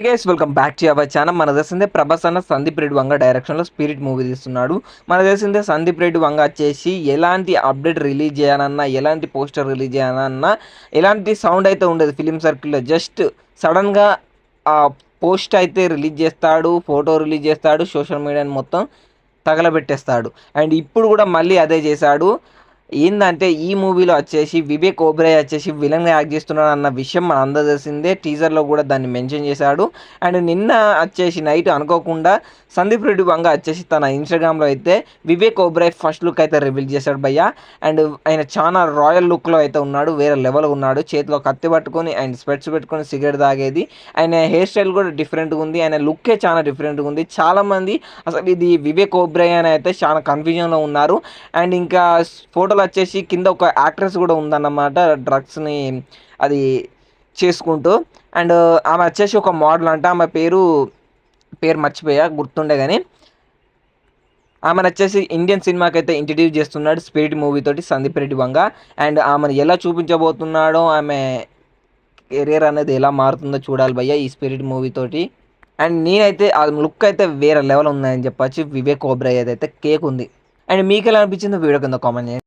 Guys welcome back to our channel. మన తెలిసిందే ప్రభాస్ అన్న సందీప్ రెడ్డి వంగ డైరెక్షన్లో స్పిరిట్ మూవీ తీస్తున్నాడు. మన తెలిసిందే సందీప్ రెడ్డి వంగ వచ్చేసి ఎలాంటి అప్డేట్ రిలీజ్ చేయాలన్నా, ఎలాంటి పోస్టర్ రిలీజ్ చేయాలన్నా, ఎలాంటి సౌండ్ అయితే ఉండదు ఫిలిం సర్కిల్లో. జస్ట్ సడన్గా ఆ పోస్ట్ అయితే రిలీజ్ చేస్తాడు, ఫోటో రిలీజ్ చేస్తాడు, సోషల్ మీడియాని మొత్తం తగలబెట్టేస్తాడు. అండ్ ఇప్పుడు కూడా మళ్ళీ అదే చేశాడు. ఏందంటే ఈ మూవీలో వచ్చేసి వివేక్ ఓబెరాయ్ వచ్చేసి విలన్గా యాక్ట్ చేస్తున్నాడు అన్న విషయం మన అందరూ తెలిసిందే. టీజర్లో కూడా దాన్ని మెన్షన్ చేశాడు. అండ్ నిన్న వచ్చేసి నైట్ అనుకోకుండా సందీప్ రెడ్డి వంగ వచ్చేసి తన ఇన్స్టాగ్రామ్లో అయితే వివేక్ ఓబెరాయ్ ఫస్ట్ లుక్ అయితే రివీల్ చేశాడు భయ్య. అండ్ ఆయన చాలా రాయల్ లుక్లో అయితే ఉన్నాడు, వేరే లెవెల్ ఉన్నాడు. చేతిలో కత్తి పట్టుకొని అండ్ స్పెట్స్ పెట్టుకొని సిగరెట్ తాగేది. ఆయన హెయిర్ స్టైల్ కూడా డిఫరెంట్గా ఉంది, ఆయన లుక్కే చాలా డిఫరెంట్గా ఉంది. చాలామంది అసలు ఇది వివేక్ ఓబెరాయ్ అని అయితే చాలా కన్ఫ్యూజన్లో ఉన్నారు. అండ్ ఇంకా ఫోటోలో వచ్చేసి కింద ఒక యాక్ట్రెస్ కూడా ఉందన్నమాట, డ్రగ్స్ని అది చేసుకుంటూ. అండ్ ఆమె వచ్చేసి ఒక మోడల్ అంట, ఆమె పేరు మర్చిపోయా, గుర్తుండే కానీ ఆమెను వచ్చేసి ఇండియన్ సినిమాకి అయితే ఇంట్రడ్యూస్ చేస్తున్నాడు స్పిరిట్ మూవీ తోటి సందీప్ రెడ్డి వంగ. అండ్ ఆమెను ఎలా చూపించబోతున్నాడో, ఆమె కెరియర్ అనేది ఎలా మారుతుందో చూడాలి భయ్య ఈ స్పిరిట్ మూవీ తోటి. అండ్ నేనైతే ఆ లుక్ అయితే వేరే లెవెల్ ఉందని చెప్పచ్చు. వివేక్ ఓబెరాయ్ అయితే కేక్ ఉంది. అండ్ మీకు ఎలా అనిపించిందో వీడియో కింద కామెంట్ చేయండి.